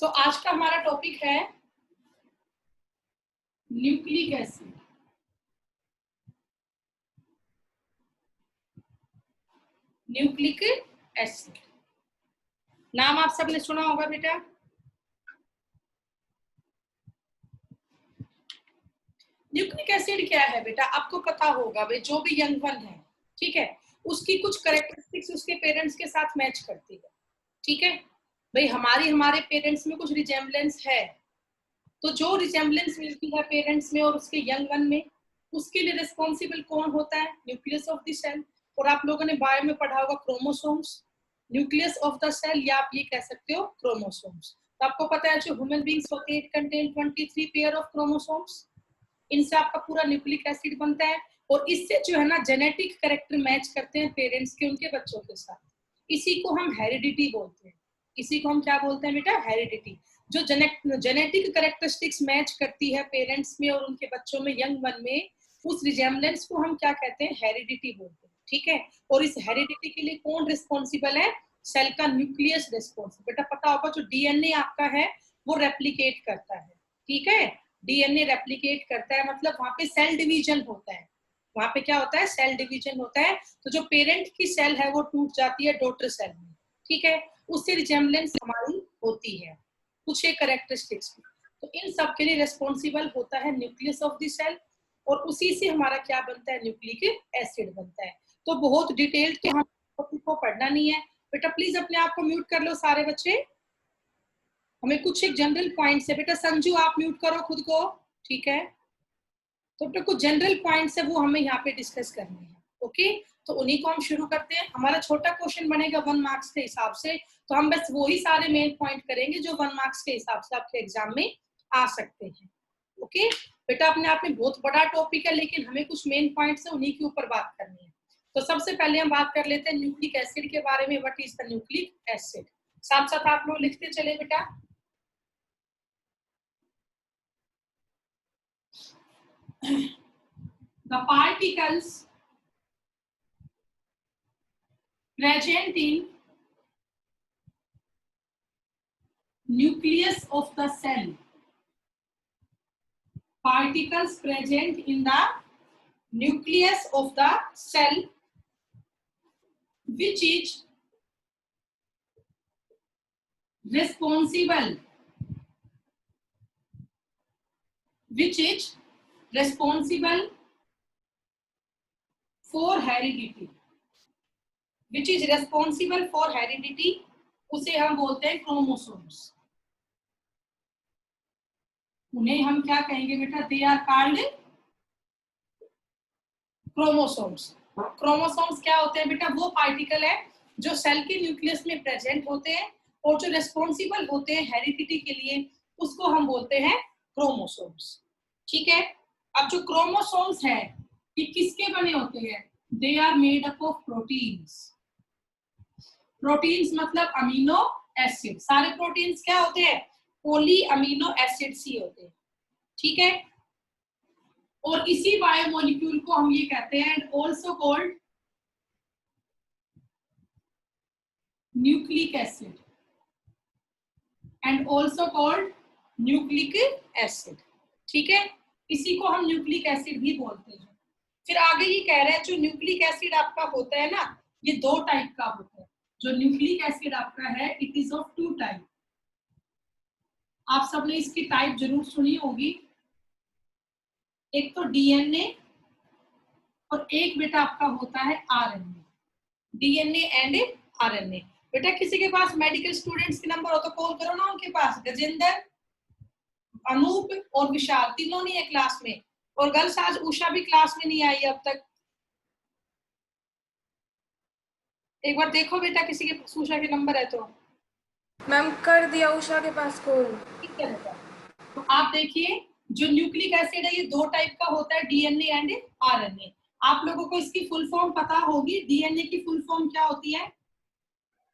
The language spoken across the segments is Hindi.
आज का हमारा टॉपिक है न्यूक्लिक एसिड। न्यूक्लिक एसिड नाम आप सबने सुना होगा बेटा। न्यूक्लिक एसिड क्या है बेटा, आपको पता होगा भाई, जो भी यंग वन है, ठीक है, उसकी कुछ कैरेक्टरिस्टिक्स उसके पेरेंट्स के साथ मैच करती है। ठीक है भाई, हमारे पेरेंट्स में कुछ रिजेम्बलेंस है, तो जो रिजेम्बलेंस मिलती है पेरेंट्स में और उसके यंग वन में, उसके लिए रिस्पॉन्सिबल कौन होता है? Nucleus of the cell. और आप लोगों ने बायो में पढ़ा होगा chromosomes, nucleus of the cell, या आप ये कह सकते हो क्रोमोसोम्स। तो आपको पता है जो ह्यूमन बींग्स होते हैं, it contain 23 pair of chromosomes. इनसे आपका पूरा न्यूक्लिक एसिड बनता है, और इससे जो है ना जेनेटिक कैरेक्टर मैच करते हैं पेरेंट्स के उनके बच्चों के साथ। इसी को हम हेरिडिटी बोलते हैं। इसी को हम क्या बोलते हैं बेटा? हेरिडिटी। जो जेनेटिक कैरेक्टरिस्टिक्स मैच करती है पेरेंट्स में और उनके बच्चों में, यंग वन में, उस रिजेम्बलेंस को हम क्या कहते हैं? हेरिडिटी बोलते हैं। ठीक है, और इस हेरिडिटी के लिए कौन रिस्पॉन्सिबल है? सेल का न्यूक्लियस रिस्पॉन्सिबल। बेटा पता होगा जो डीएनए आपका है वो रेप्लिकेट करता है। ठीक है, डीएनए रेप्लिकेट करता है, मतलब वहां पे सेल डिवीजन होता है। वहां पे क्या होता है? सेल डिवीजन होता है। तो जो पेरेंट की सेल है वो टूट जाती है डॉटर सेल में। ठीक है, उससे रिजेम्बलेंस हमारी होती है कुछ एक कैरेक्टरिस्टिक्स में। तो इन सब के लिए रिस्पॉन्सिबल होता है न्यूक्लियस ऑफ द सेल, और उसी से हमारा क्या बनता है? न्यूक्लिक एसिड बनता है। तो बहुत डिटेल्ड तो हम को पढ़ना नहीं है बेटा। प्लीज अपने आप को म्यूट कर लो सारे बच्चे। हमें कुछ एक जनरल पॉइंट्स है बेटा। संजू आप म्यूट करो खुद को, ठीक है। तो कुछ जनरल पॉइंट्स है वो हमें यहाँ पे डिस्कस करने हैं। ओके, तो उन्हीं को हम शुरू करते हैं। हमारा छोटा क्वेश्चन बनेगा 1 मार्क्स के हिसाब से, तो हम बस वही सारे मेन पॉइंट करेंगे जो 1 मार्क्स के हिसाब से आपके एग्जाम में आ सकते हैं। ओके बेटा, अपने आप में बहुत बड़ा टॉपिक है, लेकिन हमें कुछ मेन पॉइंट्स है उन्हीं के ऊपर बात करनी है। तो सबसे पहले हम बात कर लेते हैं न्यूक्लिक एसिड के बारे में। What is the nucleic acid? साथ साथ आप लोग लिखते चले बेटा। The particles present in nucleus of the cell. Particles present in the nucleus of the cell, which is responsible for heredity. Which is responsible for heredity, उसे हम बोलते हैं क्रोमोसोम्स। उन्हें हम क्या कहेंगे बेटा? They are called chromosomes. Chromosomes क्या होते हैं बेटा? वो पार्टिकल है जो सेल के न्यूक्लियस में प्रेजेंट होते हैं और जो रेस्पॉन्सिबल होते हैं हेरिडिटी के लिए, उसको हम बोलते हैं क्रोमोसोम्स। ठीक है, अब जो क्रोमोसोम्स है ये किसके बने होते हैं? They are made up of proteins. Proteins मतलब अमीनो एसिड। सारे प्रोटीन्स क्या होते हैं? पॉली अमीनो एसिड्स ही होते हैं। ठीक है, और इसी बायोमोलिक्यूल को हम ये कहते हैं and also called nucleic acid, and also called nucleic acid. ठीक है, इसी को हम न्यूक्लिक एसिड भी बोलते हैं। फिर आगे ये कह रहे हैं जो न्यूक्लिक एसिड आपका होता है ना, ये 2 टाइप का होता है। जो न्यूक्लिक एसिड आपका है इट इज ऑफ 2 टाइप। आप सबने इसकी टाइप जरूर सुनी होगी। एक तो डीएनए और एक बेटा आपका होता है आरएनए। DNA and RNA. बेटा किसी के पास मेडिकल स्टूडेंट्स के नंबर हो तो कॉल करो ना उनके पास। गजेंद्र, अनूप और विशाल तीनों नहीं है क्लास में, और गर्ल्स आज उषा भी क्लास में नहीं आई अब तक। एक बार देखो बेटा किसी के पास उषा के नंबर है तो। मैम कर दिया उषा के पास कॉल। ठीक है बेटा, तो आप देखिए जो न्यूक्लिक एसिड है ये 2 टाइप का होता है, डीएनए एंड आरएनए। आप लोगों को इसकी फुल फॉर्म पता होगी। डीएनए की फुल फॉर्म क्या होती है?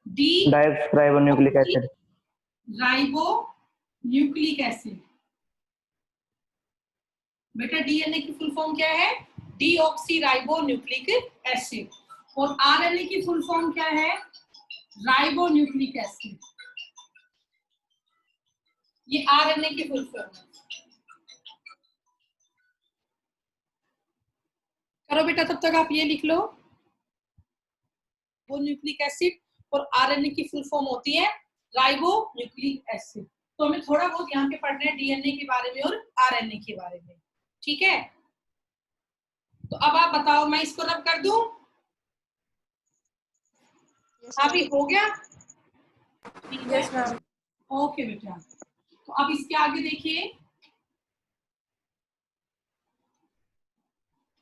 Ribonucleic acid. Ribo nucleic acid. बेटा डीएनए की फुल फॉर्म क्या है? Deoxy ribo nucleic acid. और आरएनए की फुल फॉर्म क्या है? Ribo nucleic acid. ये आरएनए की फुल फॉर्म है। करो बेटा, तब तक आप ये लिख लो, वो न्यूक्लिक एसिड और आरएनए की फुल फॉर्म होती है राइबो न्यूक्लिक एसिड। तो हमें थोड़ा बहुत यहाँ पे पढ़ना है डीएनए के बारे में और आरएनए के बारे में, ठीक है। तो अब आप बताओ, मैं इसको रब कर दूं? अभी हो गया? Yes ma'am. ओके बेटा, तो अब इसके आगे देखिए,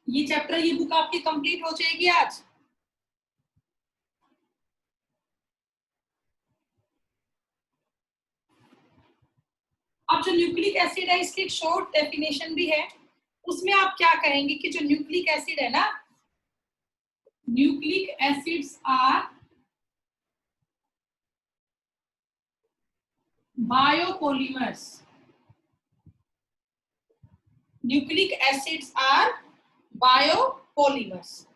ये चैप्टर, ये बुक आपकी कंप्लीट हो जाएगी आज। अब जो न्यूक्लिक एसिड है, इसकी एक शॉर्ट डेफिनेशन भी है, उसमें आप क्या कहेंगे कि जो न्यूक्लिक एसिड है ना, nucleic acids are biopolymers. Nucleic acids are biopolymers.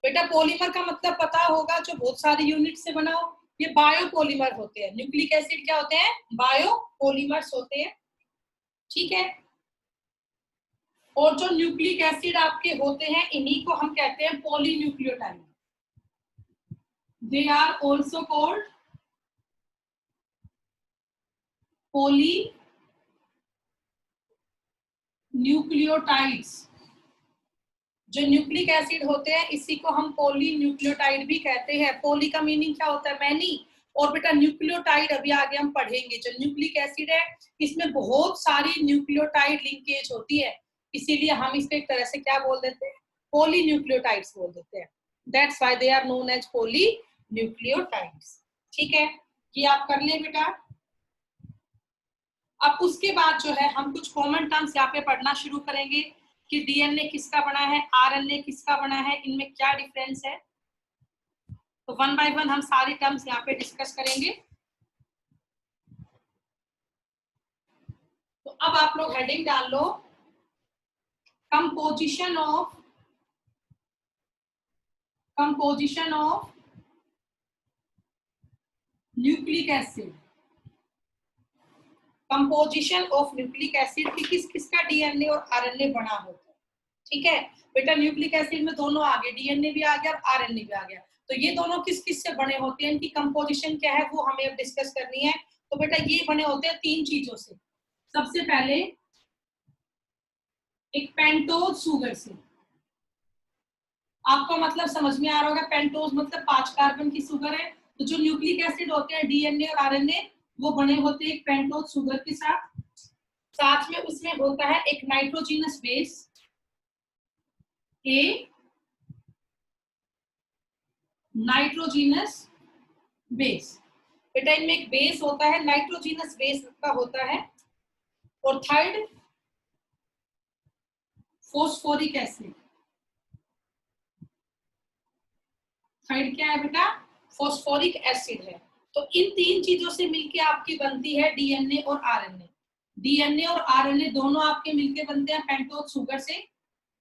बेटा पॉलीमर का मतलब पता होगा, जो बहुत सारे यूनिट से बना हो, ये बायोपॉलीमर होते हैं। न्यूक्लिक एसिड क्या होते हैं? बायोपॉलीमर्स होते हैं, ठीक है। और जो न्यूक्लिक एसिड आपके होते हैं, इन्हीं को हम कहते हैं polynucleotide. They are also called polynucleotides. जो न्यूक्लिक एसिड होते हैं, इसी को हम पॉलीन्यूक्लियोटाइड भी कहते हैं। पॉली का मीनिंग क्या होता है? मैनी। और बेटा न्यूक्लियोटाइड अभी आगे हम पढ़ेंगे। जो न्यूक्लिक एसिड है, इसमें बहुत सारी न्यूक्लियोटाइड लिंकेज होती है, इसीलिए हम इसको एक तरह से क्या बोल देते हैं? पॉलीन्यूक्लियोटाइड्स बोल देते हैं। That's why they are known as polynucleotides, ठीक है। ये आप कर ले बेटा। अब उसके बाद जो है, हम कुछ कॉमन टर्म्स यहाँ पे पढ़ना शुरू करेंगे कि डीएनए किसका बना है, आरएनए किसका बना है, इनमें क्या डिफरेंस है। तो वन बाय वन हम सारी टर्म्स यहाँ पे डिस्कस करेंगे। तो अब आप लोग हेडिंग डाल लो, composition of nucleic acid. Composition of nucleic acid की किस किसका डीएनए और आरएनए बना होता है, ठीक है। बेटा न्यूक्लिक एसिड में दोनों आ गए, डीएनए भी आ गया और आरएनए भी आ गया। तो ये दोनों किस किस से बने होते हैं, इनकी कंपोजिशन क्या है, वो हमें अब डिस्कस करनी है। तो बेटा ये बने होते हैं तीन चीजों से। सबसे पहले एक पेंटोज शुगर से। आपको मतलब समझ में आ रहा होगा, पेंटोज मतलब 5 कार्बन की शुगर है। तो जो न्यूक्लिक एसिड होते हैं, डीएनए और आरएनए, वो बने होते हैं एक पेंटोज शुगर के साथ। साथ में उसमें होता है एक नाइट्रोजीनस बेस, ए नाइट्रोजीनस बेस। बेटा इनमें एक बेस होता है, नाइट्रोजीनस बेस का होता है। और थर्ड फोस्फोरिक एसिड। थर्ड क्या है बेटा? फोस्फोरिक एसिड है। तो इन तीन चीजों से मिलके आपकी बनती है डीएनए और आरएनए। डीएनए और आरएनए दोनों आपके मिलके बनते हैं पेंटोज शुगर से,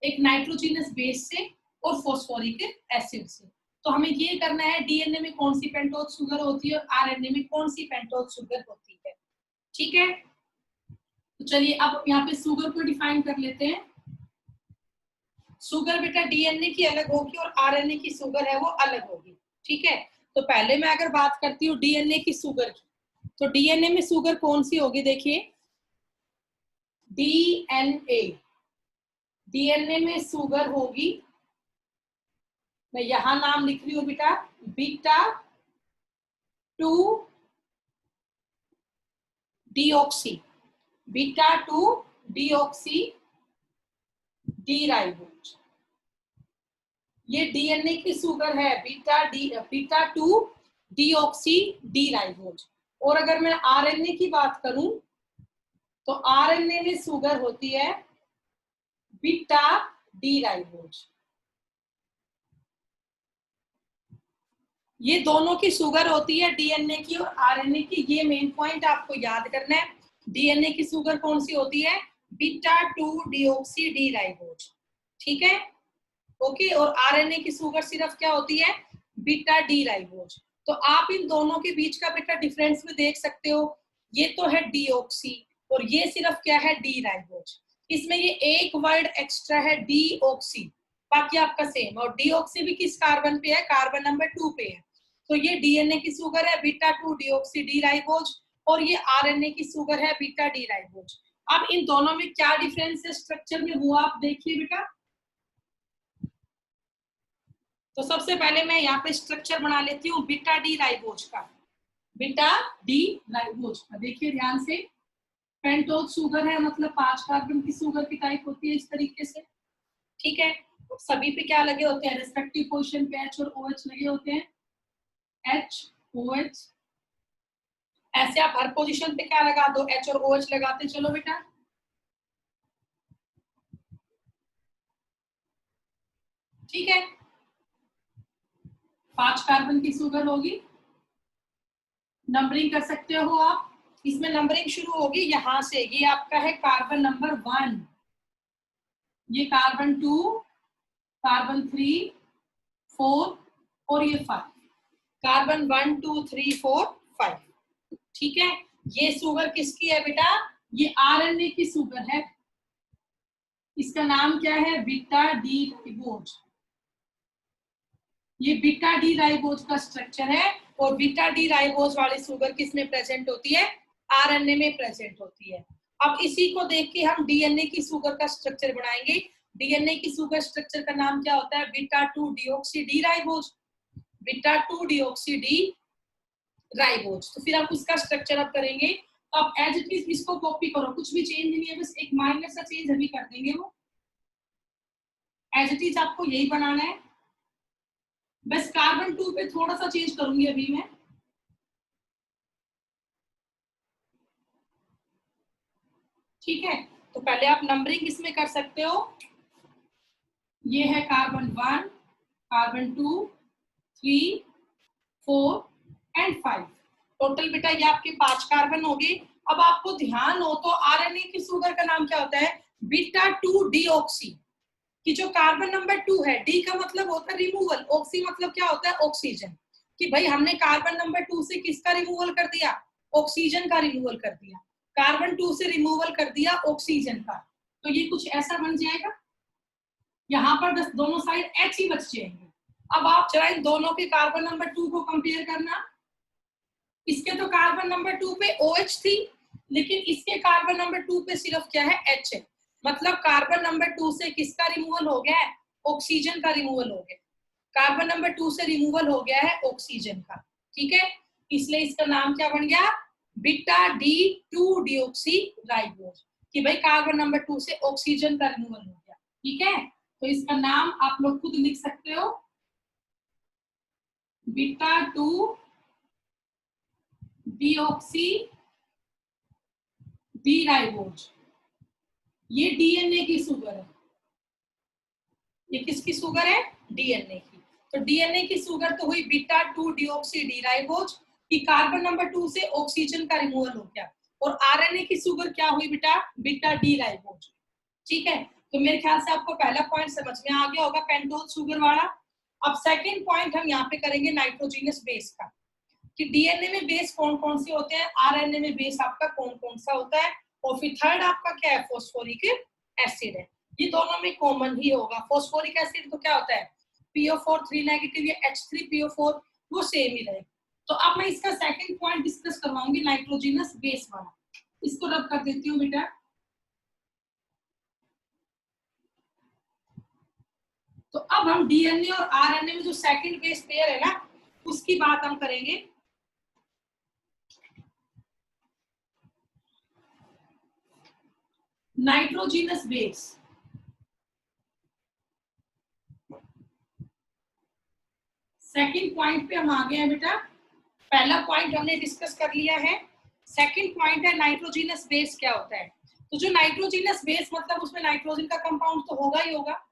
एक नाइट्रोजीनस बेस से और फोस्फोरिक एसिड से। तो हमें ये करना है, डीएनए में कौन सी पेंटोज शुगर होती है और आरएनए में कौन सी पेंटोज शुगर होती है, ठीक है। तो चलिए अब यहाँ पे शुगर को डिफाइन कर लेते हैं। शुगर बेटा डीएनए की अलग होगी और आरएनए की शुगर है वो अलग होगी, ठीक है। तो पहले मैं अगर बात करती हूँ डीएनए की शुगर की, तो डीएनए में शुगर कौन सी होगी? देखिए डीएनए, डीएनए में शुगर होगी, मैं यहां नाम लिख रही हूँ बेटा, beta 2 deoxy, beta 2 deoxy D ribose. ये डीएनए की शुगर है, बीटा 2 डीऑक्सी डी राइबोज। और अगर मैं आरएनए की बात करूं, तो आरएनए में शुगर होती है बीटा डी राइबोज। ये दोनों की शुगर होती है, डीएनए की और आरएनए की। ये मेन पॉइंट आपको याद करना है। डीएनए की शुगर कौन सी होती है? बीटा 2 डीऑक्सी डी राइबोज, ठीक है, ओके। और आरएनए की शुगर सिर्फ क्या होती है? Beta D ribose. तो आप इन दोनों के बीच का बेटा डिफरेंस भी देख सकते हो ये तो है डीऑक्सी और ये सिर्फ क्या है डी राइबोज। इसमें ये एक वर्ड एक्स्ट्रा है डीऑक्सी, बाकी आपका सेम। और डीऑक्सी भी किस कार्बन पे है, कार्बन नंबर 2 पे है। तो ये डीएनए की शुगर है बीटा 2 डीऑक्सी डी राइबोज और ये आरएनए की शुगर है बीटा डी राइबोज। अब इन दोनों में क्या डिफरेंस है स्ट्रक्चर में वो आप देखिए बेटा। तो सबसे पहले मैं यहाँ पे स्ट्रक्चर बना लेती हूँ बीटा डी राइबोज का। बीटा डी राइबोज का देखिए ध्यान से, पेंटोज शुगर है मतलब 5 कार्बन की शुगर की टाइप होती है इस तरीके से, ठीक है। सभी पे क्या लगे होते हैं, रेस्पेक्टिव पोजीशन पे H और OH लगे होते हैं, H OH। ऐसे आप हर पोजीशन पे क्या लगा दो, H और OH लगाते चलो बेटा। ठीक है, 5 कार्बन की शुगर होगी, नंबरिंग कर सकते हो आप। इसमें नंबरिंग शुरू होगी यहां से, ये आपका है कार्बन नंबर 1, ये कार्बन 2, कार्बन 3, 4 और ये 5, कार्बन 1 2 3 4 5। ठीक है, ये शुगर किसकी है बेटा, ये आरएनए की शुगर है, इसका नाम क्या है बीटा डी राइबोज। ये बीटा डी राइबोज का स्ट्रक्चर है और बीटा डी राइबोज वाली शुगर किसमें प्रेजेंट होती है, आरएनए में प्रेजेंट होती है। अब इसी को देख के हम डीएनए की शुगर का स्ट्रक्चर बनाएंगे। डीएनए की शुगर स्ट्रक्चर का नाम क्या होता है, beta 2 deoxy D ribose, beta 2 deoxy D ribose. तो फिर हम उसका स्ट्रक्चर अब करेंगे। तो अब एज इट इज इसको कॉपी करो, कुछ भी चेंज नहीं है, बस एक माइनर सा चेंज अभी कर देंगे, वो एज इट इज आपको यही बनाना है। बस कार्बन 2 पे थोड़ा सा चेंज करूंगी अभी मैं। ठीक है, तो पहले आप नंबरिंग इसमें कर सकते हो। ये है कार्बन 1, कार्बन 2, 3, 4 एंड 5। टोटल बेटा ये आपके 5 कार्बन हो गए। अब आपको ध्यान हो तो आरएनए की शुगर का नाम क्या होता है, बीटा 2 डीऑक्सी। कि जो कार्बन नंबर 2 है, डी का मतलब होता है रिमूवल, ऑक्सी मतलब क्या होता है ऑक्सीजन। कि भाई हमने कार्बन नंबर 2 से किसका रिमूवल कर दिया, ऑक्सीजन का रिमूवल कर दिया। कार्बन 2 से रिमूवल कर दिया ऑक्सीजन का, तो ये कुछ ऐसा बन जाएगा। यहाँ पर बस दोनों साइड H ही बच जाएंगे। अब आप जरा इन दोनों के कार्बन नंबर 2 को कंपेयर करना। इसके तो कार्बन नंबर 2 पे OH थी, लेकिन इसके कार्बन नंबर 2 पे सिर्फ क्या है H है। मतलब कार्बन नंबर 2 से किसका रिमूवल हो गया है, ऑक्सीजन का रिमूवल हो गया। कार्बन नंबर 2 से रिमूवल हो गया है ऑक्सीजन का, ठीक है। इसलिए इसका नाम क्या बन गया, बीटा डी 2 डीऑक्सी राइबोज। कि भाई कार्बन नंबर 2 से ऑक्सीजन का रिमूवल हो गया, ठीक है। तो इसका नाम आप लोग खुद लिख सकते हो, बीटा 2 डीऑक्सी डी राइबोज। ये डीएनए की शुगर है, ये किसकी शुगर है, डीएनए की। तो डीएनए की शुगर तो हुई बीटा 2 डीऑक्सी डी राइबोज कि कार्बन नंबर 2 से ऑक्सीजन का रिमूवल हो गया। और आरएनए की शुगर क्या हुई बेटा, बीटा डी राइबोज। ठीक है, तो मेरे ख्याल से आपको पहला पॉइंट समझ में आ गया होगा पेंटोज शुगर वाला। अब सेकंड पॉइंट हम यहाँ पे करेंगे नाइट्रोजीनियस बेस का, कि डीएनए में बेस कौन कौन से होते हैं, आरएनए में बेस आपका कौन कौन सा होता है। और फिर थर्ड आपका क्या है, फॉस्फोरिक एसिड है। ये दोनों में कॉमन ही होगा। फॉस्फोरिक एसिड तो क्या होता है, PO4 3 नेगेटिव या H3PO4, वो सेम ही रहेगा। तो अब मैं इसका सेकंड पॉइंट डिस्कस करवाऊंगी नाइट्रोजीनस बेस वाला। इसको रब कर देती हूँ बेटा। तो अब हम डीएनए और आरएनए में जो सेकंड बेस पेयर है ना, उसकी बात हम करेंगे। नाइट्रोजीनस बेस, सेकंड पॉइंट पे हम आ गए हैं बेटा। पहला पॉइंट हमने डिस्कस कर लिया है, सेकंड पॉइंट है नाइट्रोजीनस बेस क्या होता है। तो जो नाइट्रोजीनस बेस मतलब उसमें नाइट्रोजन का कंपाउंड तो होगा ही होगा।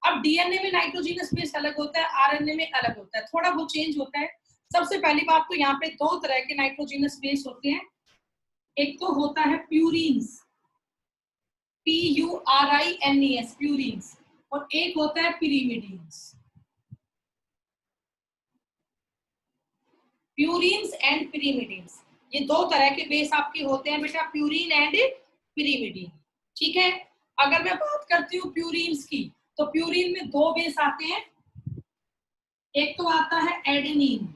अब डीएनए में नाइट्रोजीनस बेस अलग होता है, आरएनए में अलग होता है, थोड़ा बहुत चेंज होता है। सबसे पहली बात तो यहाँ पे 2 तरह के नाइट्रोजीनस बेस होते हैं। एक तो होता है प्यूरिन्स, PURINES प्यूरिन्स, और एक होता है पिरिमिडिन्स। प्यूरिन्स एंड पिरिमिडिन्स, ये दो तरह के बेस आपके होते हैं बेटा, प्यूरिन एंड पिरिमिडीन। ठीक है, अगर मैं बात करती हूँ प्यूरिन्स की, तो प्यूरिन में दो बेस आते हैं। एक तो आता है एडेनिन,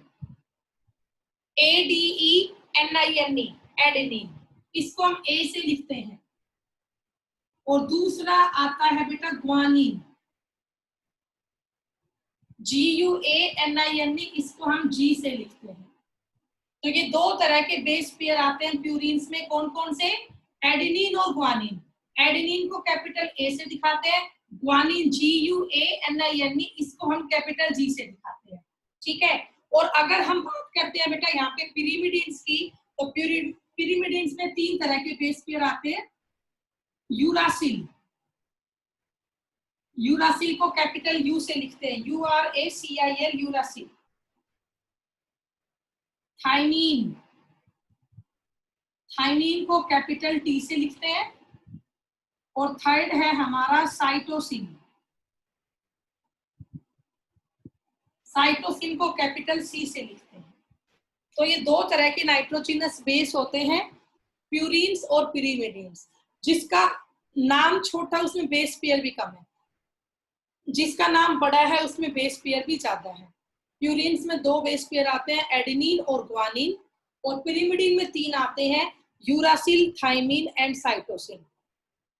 ADENINE, एडेनिन, इसको हम ए से लिखते हैं। और दूसरा आता है बेटा ग्वानिन, GUANINE, इसको हम जी से लिखते हैं। तो ये दो तरह के बेस पेयर आते हैं प्यूरिन्स में। कौन कौन से? एडेनिन और ग्वानिन। एडेनिन को कैपिटल ए से दिखाते हैं, ग्वानिन GUANINE, इसको हम कैपिटल जी से दिखाते हैं। ठीक है, और अगर हम बात करते हैं बेटा यहाँ पे पिरिमिडिन्स की, तो पिरिमिडिन्स में तीन तरह के बेस पेयर आते हैं। यूरासिल, यूरासिल को कैपिटल यू से लिखते हैं, URACIL, यूरासिल। थाइमीन, थाइमीन को कैपिटल टी से लिखते हैं। और थर्ड है हमारा साइटोसिन, साइटोसिन को कैपिटल सी से लिखते हैं। तो ये दो तरह के नाइट्रोजिनस बेस होते हैं, प्यूरिन्स और पिरिमिडिन्स। जिसका नाम छोटा उसमें बेस पेयर भी कम है, जिसका नाम बड़ा है उसमें बेस पेयर भी ज्यादा है। प्यूरिन्स में दो बेस पेयर आते हैं, एडेनिन और ग्वानिन, और पिरिमिडिन में तीन आते हैं, uracil, thymine and cytosine.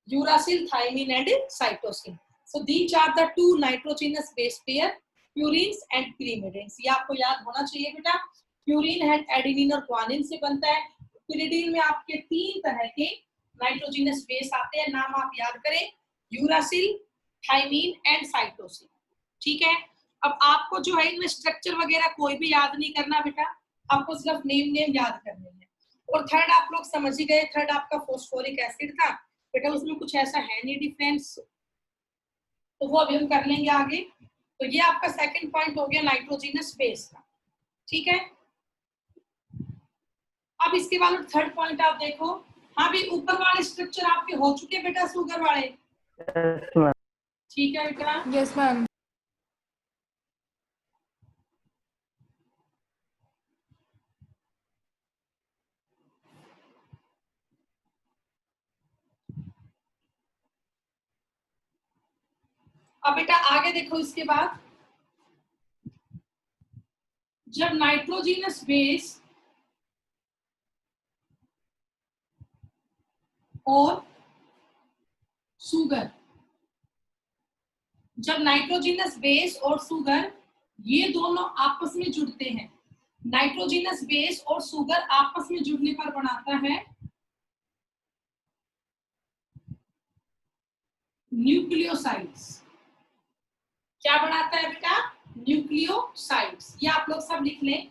Uracil, thymine and cytosine. So these are the two nitrogenous base pair, purines and pyrimidines. ये आपको याद होना चाहिए बेटा। प्यूरिन है एडेनिन और ग्वानिन से बनता है। पिरिडिन में आपके तीन तरह के नाइट्रोजिनस बेस आते हैं, नाम आप याद करें, यूरासिल, थाइमीन एंड साइटोसिन। ठीक है, अब आपको जो है इनमें स्ट्रक्चर वगैरह कोई भी याद नहीं करना बेटा, आपको सिर्फ नेम याद करने हैं। और थर्ड आप लोग समझ ही गए, थर्ड आपका फॉस्फोरिक एसिड था बेटा, उसमें कुछ ऐसा है नहीं डिफरेंस, तो वो अभी हम कर लेंगे आगे। तो ये आपका सेकंड पॉइंट हो गया नाइट्रोजिनस बेस का। ठीक है, अब इसके बाद थर्ड पॉइंट आप देखो। हाँ भी, ऊपर वाले स्ट्रक्चर आपके हो चुके बेटा, शुगर वाले। ठीक है बेटा, यस मैम। अब बेटा आगे देखो। इसके बाद जब नाइट्रोजिनस बेस और शुगर, जब नाइट्रोजिनस बेस और शुगर ये दोनों आपस में जुड़ते हैं, नाइट्रोजिनस बेस और शुगर आपस में जुड़ने पर बनाता है न्यूक्लियोसाइड्स। क्या बनाता है बेटा? न्यूक्लियोसाइड्स। ये आप लोग सब लिख लें।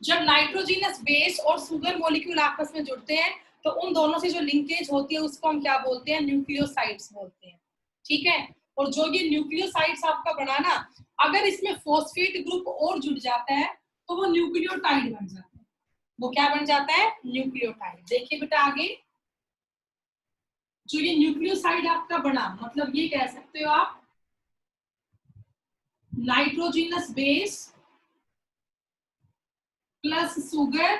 जब नाइट्रोजिनस बेस और शुगर मॉलिक्यूल आपस में जुड़ते हैं, तो उन दोनों से जो लिंकेज होती है उसको हम क्या बोलते हैं? न्यूक्लियोसाइड्स बोलते हैं। ठीक है, और जो ये न्यूक्लियोसाइड्स आपका बनाना, अगर इसमें फॉस्फेट ग्रुप और जुड़ जाता है तो वो न्यूक्लियोटाइड बन जाता है। वो क्या बन जाता है? न्यूक्लियोटाइड। देखिए बेटा आगे, जो ये न्यूक्लियोसाइड आपका बना, मतलब ये कह सकते हो आप nitrogenous base plus sugar,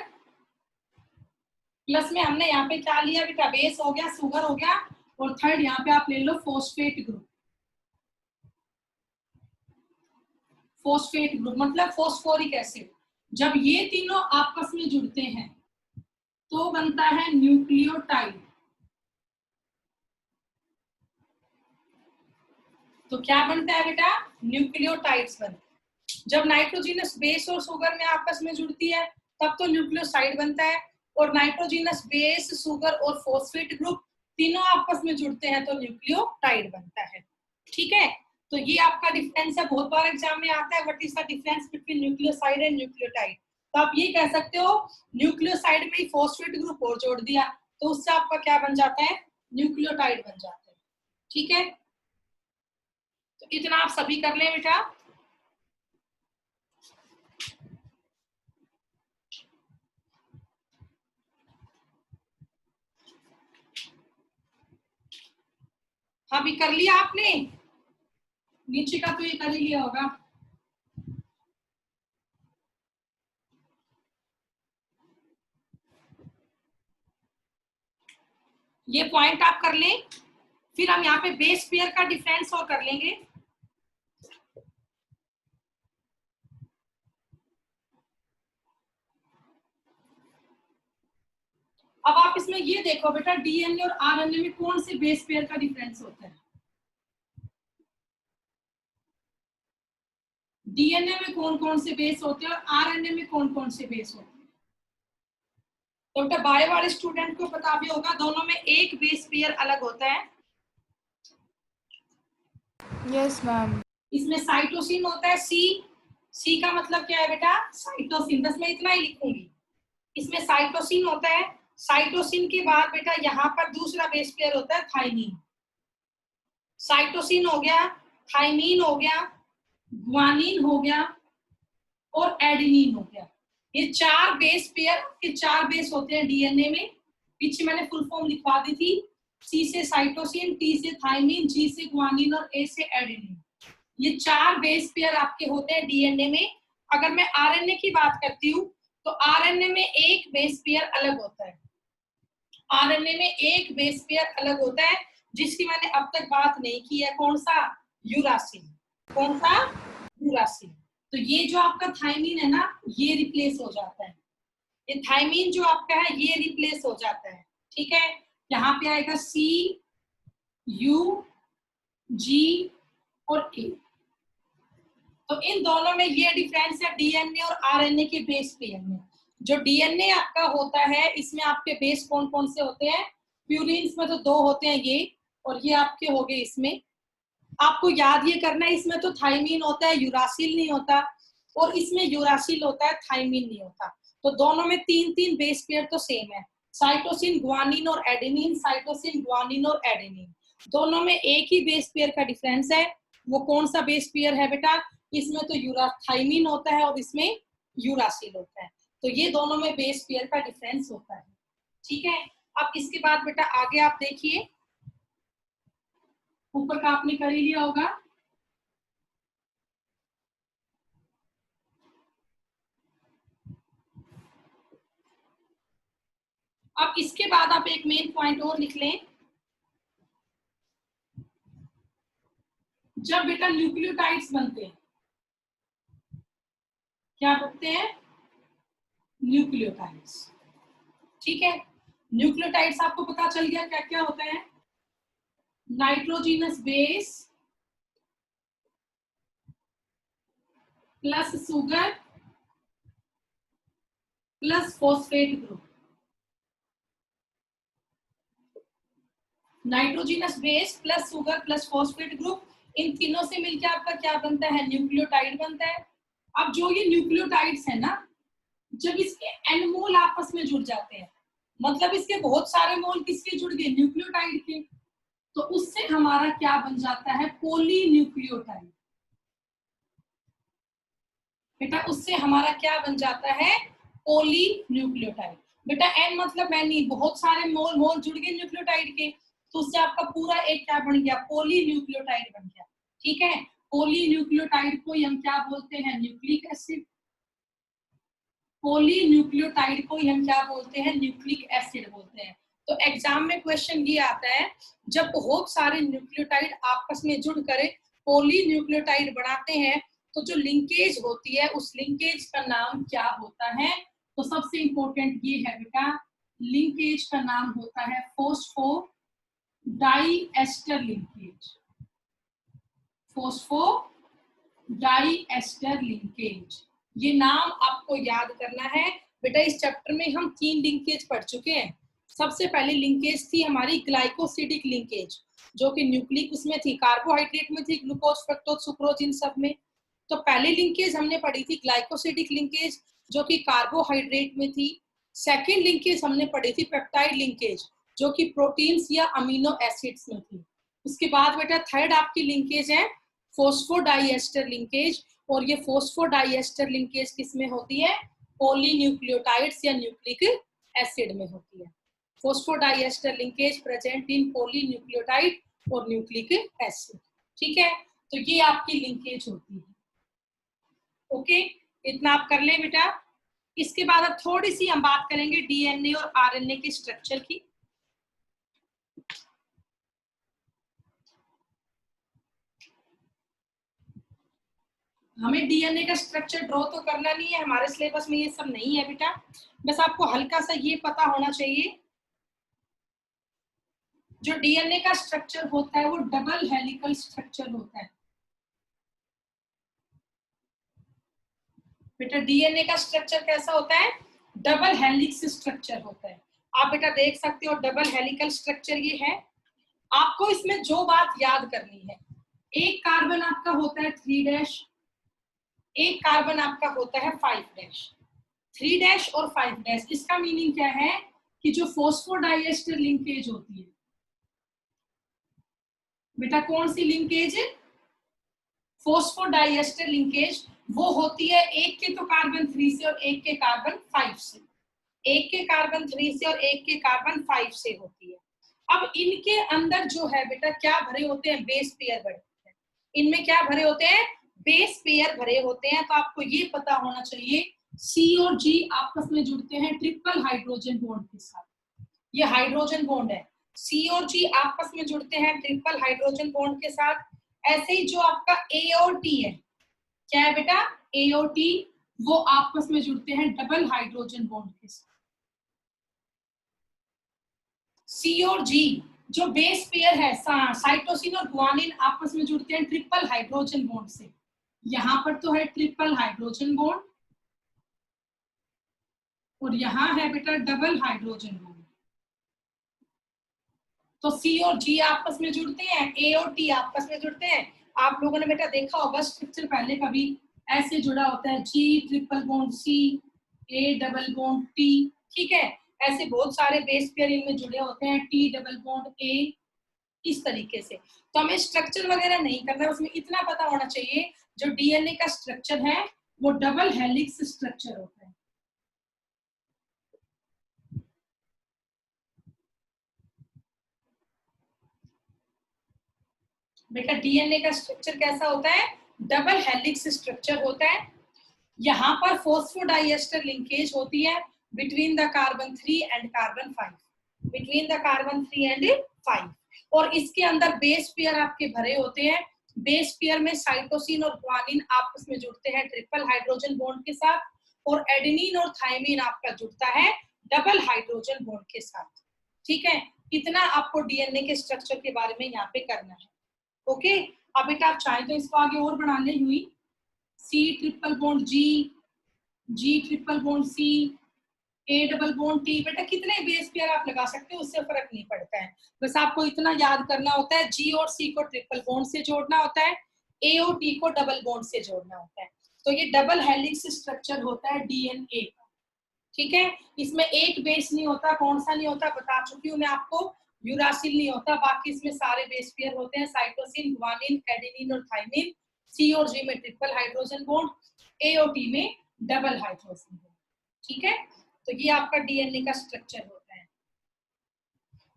plus में हमने यहाँ पे क्या लिया बेटा? बेस हो गया, शुगर हो गया, और थर्ड यहाँ पे आप ले लो फॉस्फेट ग्रुप। फॉस्फेट ग्रुप मतलब फॉस्फोरिक एसिड। जब ये तीनों आपस में जुड़ते हैं तो बनता है न्यूक्लियोटाइड। तो क्या बनता है बेटा? न्यूक्लियोटाइड्स बनते हैं। जब नाइट्रोजिनस बेस और शुगर में आपस में जुड़ती है तब तो न्यूक्लियोसाइड बनता है, और नाइट्रोजिनस बेस, शुगर और फॉस्फेट ग्रुप तीनों आपस में जुड़ते हैं तो न्यूक्लियोटाइड बनता है। ठीक है, तो ये आपका डिफरेंस है, बहुत बार एग्जाम में आता है, what is the difference between nucleoside and nucleotide. तो आप ये कह सकते हो न्यूक्लियोसाइड में फॉस्फेट ग्रुप और जोड़ दिया तो उससे आपका क्या बन जाता है? न्यूक्लियोटाइड बन जाता है। ठीक है, तो इतना आप सभी कर लें बेटा। हाँ भी कर लिया आपने, नीचे का तो ये कर ही लिया होगा। ये पॉइंट आप कर लें, फिर हम यहाँ पे बेस पेयर का डिफरेंस और कर लेंगे। अब आप इसमें ये देखो बेटा, डीएनए और आरएनए में कौन से बेस पेयर का डिफरेंस होता है। डीएनए में कौन कौन से बेस होते हैं और आरएनए में कौन कौन से बेस होते हैं। तो बेटा बायो वाले स्टूडेंट को पता भी होगा, दोनों में एक बेस पेयर अलग होता है। Yes, ma'am. इसमें साइटोसिन होता है, सी का मतलब क्या है बेटा, साइटोसिन, बस मैं इतना ही लिखूंगी। इसमें साइटोसिन होता है, साइटोसिन के बाद बेटा यहाँ पर दूसरा बेस पेयर होता है थाइमीन। साइटोसिन हो गया, थाइमीन हो गया, ग्वानिन हो गया और एडेनिन हो गया। ये चार बेस पेयर के चार बेस होते हैं डीएनए में। पीछे मैंने फुल फॉर्म लिखवा दी थी, सी से साइटोसिन, टी से थाइमीन, जी से ग्वानिन और ए से एडेनिन। ये चार बेस पेयर आपके होते हैं डीएनए में। अगर मैं आरएनए की बात करती हूँ तो आरएनए में एक बेस पेयर अलग होता है। आरएनए में एक बेस पेयर अलग होता है जिसकी मैंने अब तक बात नहीं की है। कौन सा, यूरासिल। कौन सा, यूरासिल। तो ये जो आपका थाइमीन है ना, ये रिप्लेस हो जाता है। ये थाइमीन जो आपका है ये रिप्लेस हो जाता है। ठीक है, यहाँ पे आएगा सी, यू, जी और ए। तो इन दोनों में ये डिफरेंस है डीएनए और आरएनए के बेस पेयर में। जो डीएनए आपका होता है इसमें आपके बेस कौन कौन से होते हैं, प्यूरिन्स में तो दो होते हैं ये, और ये आपके हो गए इसमें। आपको याद ये करना है, इसमें तो थाइमीन होता है, यूरासिल नहीं होता, और इसमें यूरासिल होता है, थाइमीन नहीं होता। तो दोनों में तीन तीन बेस पेयर तो सेम है, साइटोसिन, ग्वानिन और एडेनिन, साइटोसिन, ग्वानिन और एडेनिन। दोनों में एक ही बेस पेयर का डिफरेंस है। वो कौन सा बेस पेयर है बेटा, इसमें तो थाइमीन होता है और इसमें यूरासिल होता है। तो ये दोनों में बेस पेयर का डिफरेंस होता है। ठीक है, अब इसके बाद बेटा आगे आप देखिए, ऊपर का आपने कर ही लिया होगा। अब इसके बाद आप एक मेन पॉइंट और लिख लें। जब बेटा न्यूक्लियोटाइड्स बनते हैं, क्या बनते हैं, न्यूक्लियोटाइड्स। ठीक है, न्यूक्लियोटाइड्स आपको पता चल गया क्या क्या होता है। Nitrogenous base plus sugar plus phosphate group. Nitrogenous base plus sugar plus phosphate group, इन तीनों से मिलकर आपका क्या बनता है, न्यूक्लियोटाइड बनता है। अब जो ये न्यूक्लियोटाइड्स है ना, जब इसके एन मोल आपस में जुड़ जाते हैं, मतलब इसके बहुत सारे मोल किसके जुड़ गए, न्यूक्लियोटाइड के, तो उससे हमारा क्या बन जाता है, पॉलीन्यूक्लियोटाइड। बेटा उससे हमारा क्या बन जाता है, पॉलीन्यूक्लियोटाइड। बेटा एन मतलब एन ही, बहुत सारे मोल मोल जुड़ गए न्यूक्लियोटाइड के, तो उससे आपका पूरा एक क्या बन गया, पॉलीन्यूक्लियोटाइड बन गया। ठीक है, पॉलीन्यूक्लियोटाइड को हम क्या बोलते हैं, न्यूक्लिक एसिड। पॉलीन्यूक्लियोटाइड को हम क्या बोलते हैं, न्यूक्लिक एसिड बोलते हैं। तो एग्जाम में क्वेश्चन ये आता है, जब बहुत सारे न्यूक्लियोटाइड आपस में जुड़कर पॉलीन्यूक्लियोटाइड बनाते हैं तो जो लिंकेज होती है उस लिंकेज का नाम क्या होता है। तो सबसे इंपॉर्टेंट ये है बेटा, लिंकेज का नाम होता है फॉस्फोडाइएस्टर लिंकेज। फॉस्फोडाइएस्टर लिंकेज, ये नाम आपको याद करना है। बेटा इस चैप्टर में हम 3 लिंकेज पढ़ चुके हैं। सबसे पहले लिंकेज थी हमारी ग्लाइकोसिडिक लिंकेज, जो कि न्यूक्लिक उसमें थी, कार्बोहाइड्रेट में थी, ग्लूकोज, फ्रक्टोज, सुक्रोज, इन सब में। तो पहली लिंकेज हमने पढ़ी थी ग्लाइकोसिडिक लिंकेज, जो कि कार्बोहाइड्रेट में थी। सेकेंड लिंकेज हमने पढ़ी थी पेप्टाइड लिंकेज, जो कि प्रोटीन्स या अमीनो एसिड्स में थी। उसके बाद बेटा थर्ड आपकी लिंकेज है फॉस्फोडाइएस्टर लिंकेज, और ये फॉस्फोडाइएस्टर लिंकेज किसमें होती है, पॉलीन्यूक्लियोटाइड्स या न्यूक्लिक एसिड में होती है। Phosphodiester linkage present in polynucleotide और न्यूक्लिक एसिड। ठीक है, तो ये आपकी लिंकेज होती है। ओके, इतना आप कर ले बेटा। इसके बाद अब थोड़ी सी हम बात करेंगे डीएनए और आरएनए के स्ट्रक्चर की। हमें डीएनए का स्ट्रक्चर ड्रॉ तो करना नहीं है, हमारे सिलेबस में ये सब नहीं है बेटा। बस आपको हल्का सा ये पता होना चाहिए, जो डीएनए का स्ट्रक्चर होता है वो डबल हेलिकल स्ट्रक्चर होता है बेटा। डीएनए का स्ट्रक्चर कैसा होता है? डबल हेलिक्स स्ट्रक्चर होता है। आप बेटा देख सकते हो डबल हेलिकल स्ट्रक्चर ये है। आपको इसमें जो बात याद करनी है, एक कार्बन आपका होता है 3 एक कार्बन आपका होता है 5 3 और 5 इसका मीनिंग क्या है कि जो फॉस्फोडाइएस्टर लिंकेज होती है बेटा, कौन सी लिंकेज? फॉस्फोडाइएस्टर लिंकेज वो होती है एक के तो कार्बन 3 से और एक के कार्बन 5 से, एक के कार्बन 3 से और एक के कार्बन 5 से होती है। अब इनके अंदर जो है बेटा क्या भरे होते हैं? बेस पेयर भरे होते हैं। इनमें क्या भरे होते हैं? बेस पेयर भरे होते हैं। तो आपको ये पता होना चाहिए सी और जी आपस में जुड़ते हैं ट्रिपल हाइड्रोजन बॉन्ड के साथ। ये हाइड्रोजन बॉन्ड है, सी और जी आपस में जुड़ते हैं ट्रिपल हाइड्रोजन बॉन्ड के साथ। ऐसे ही जो आपका ए और टी है, क्या है बेटा? ए और टी वो आपस में जुड़ते हैं डबल हाइड्रोजन बॉन्ड के साथ। सी और जी जो बेस पेयर है, साइटोसिन और गुआनिन आपस में जुड़ते हैं ट्रिपल हाइड्रोजन बॉन्ड से। यहां पर तो है ट्रिपल हाइड्रोजन बॉन्ड और यहां है बेटा डबल हाइड्रोजन बॉन्ड। तो सी और जी आपस में जुड़ते हैं, ए और टी आपस में जुड़ते हैं। आप लोगों ने बेटा देखा होगा स्ट्रक्चर पहले कभी ऐसे जुड़ा होता है, G triple bond C, A double bond T, ठीक है। ऐसे बहुत सारे बेस पेयर इनमें जुड़े होते हैं, टी डबल बॉन्ड ए, इस तरीके से। तो हमें स्ट्रक्चर वगैरह नहीं करना है, उसमें इतना पता होना चाहिए जो डीएनए का स्ट्रक्चर है वो डबल हेलिक्स स्ट्रक्चर होता है। बेटा डीएनए का स्ट्रक्चर कैसा होता है? डबल हेलिक्स स्ट्रक्चर होता है। यहाँ पर फॉस्फोडाइएस्टर लिंकेज होती है between the carbon 3 and carbon 5, between the carbon 3 and 5। और इसके अंदर बेस पेयर आपके भरे होते हैं। बेस पेयर में साइटोसिन और गुआनिन आपस में जुड़ते हैं ट्रिपल हाइड्रोजन बॉन्ड के साथ, और एडेनिन और थायमिन आपका जुड़ता है डबल हाइड्रोजन बॉन्ड के साथ। ठीक है, इतना आपको डीएनए के स्ट्रक्चर के बारे में यहाँ पे करना है। ओके, अब बेटा आप चाहें तो इसको आगे और बढ़ा लें, हुई C triple bond G, G triple bond C, A double bond T. बेटा कितने बेस पेयर आप लगा सकते हो, उससे फर्क नहीं पड़ता है। बस आपको इतना याद करना होता है जी और सी को ट्रिपल बॉन्ड से जोड़ना होता है, ए और टी को डबल बॉन्ड से जोड़ना होता है। तो ये डबल हेलिक्स स्ट्रक्चर होता है डीएनए का। ठीक है, इसमें एक बेस नहीं होता। कौन सा नहीं होता बता चुकी हूँ मैं आपको, यूरासिल नहीं होता। बाकी इसमें सारे बेस पेयर होते हैं, साइटोसिन, गुआनिन, एडेनिन और थाइमिन। सी और जी में ट्रिपल हाइड्रोजन बॉन्ड, ए और टी में डबल हाइड्रोजन बॉन्ड। ठीक है, तो ये आपका डीएनए का स्ट्रक्चर होता है।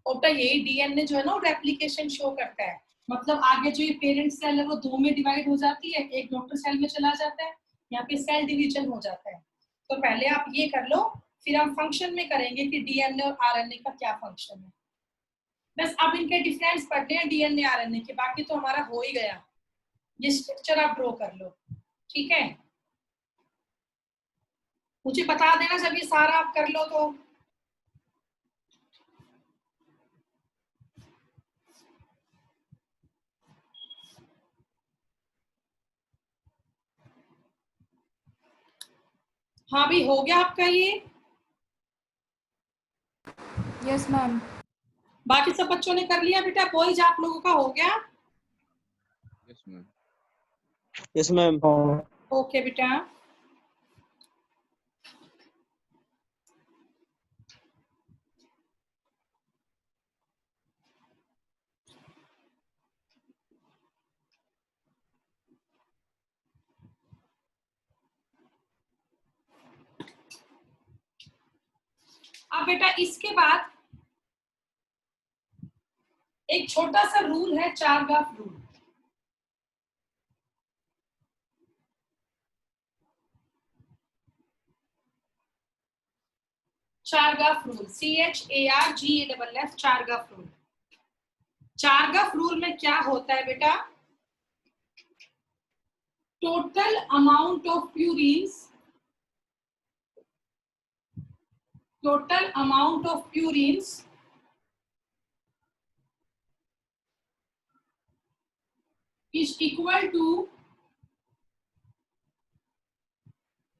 और यही डीएनए जो है ना रेप्लिकेशन शो करता है, मतलब आगे जो ये पेरेंट सेल है वो 2 में डिवाइड हो जाती है, एक डॉटर सेल में चला जाता है, यहाँ पे सेल डिवीजन हो जाता है। तो पहले आप ये कर लो, फिर हम फंक्शन में करेंगे कि डीएनए और आरएनए का क्या फंक्शन है। बस अब इनके डिफरेंस पढ़ने हैं डीएनए आरएनए के, बाकी तो हमारा हो ही गया। ये स्ट्रक्चर आप ड्रॉ कर लो, ठीक है। मुझे बता देना जब ये सारा आप कर लो तो। हाँ भी हो गया आपका ये? Yes ma'am. बाकी सब बच्चों ने कर लिया बेटा? बॉयज आप लोगों का हो गया? Yes ma'am. Yes ma'am. Okay बेटा, अब बेटा इसके बाद एक छोटा सा रूल है, चारगाफ rule. चारगाफ rule, CHARGAFF, चारगाफ rule. चारगाफ rule में क्या होता है बेटा? total amount of purines is equal to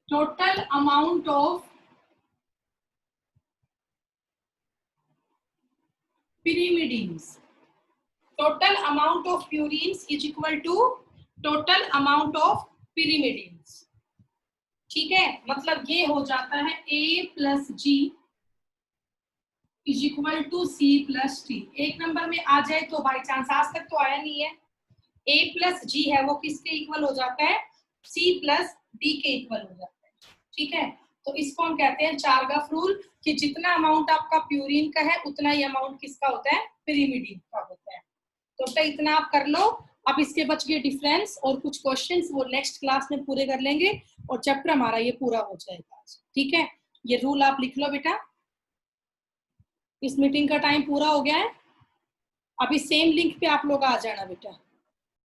total amount of pyrimidines. Total amount of purines is equal to total amount of pyrimidines. ठीक है, मतलब ये हो जाता है A plus G is equal to C plus T. एक नंबर में आ जाए तो बाई चांस, आज तक तो आया नहीं है. A प्लस G है वो किसके इक्वल हो जाता है? C प्लस D के इक्वल हो जाता है. ठीक है, तो इसको हम कहते हैं चारगाफ रूल कि जितना अमाउंट आपका प्यूरिन का है उतना ही अमाउंट किसका होता है? pyrimidine का होता है. तो इतना आप कर लो. अब इसके बच गए डिफरेंस और कुछ क्वेश्चंस, वो नेक्स्ट क्लास में पूरे कर लेंगे और चैप्टर हमारा ये पूरा हो जाएगा. ठीक है, ये रूल आप लिख लो बेटा. इस मीटिंग का टाइम पूरा हो गया है. अभी सेम लिंक पे आप लोग आ जाना बेटा.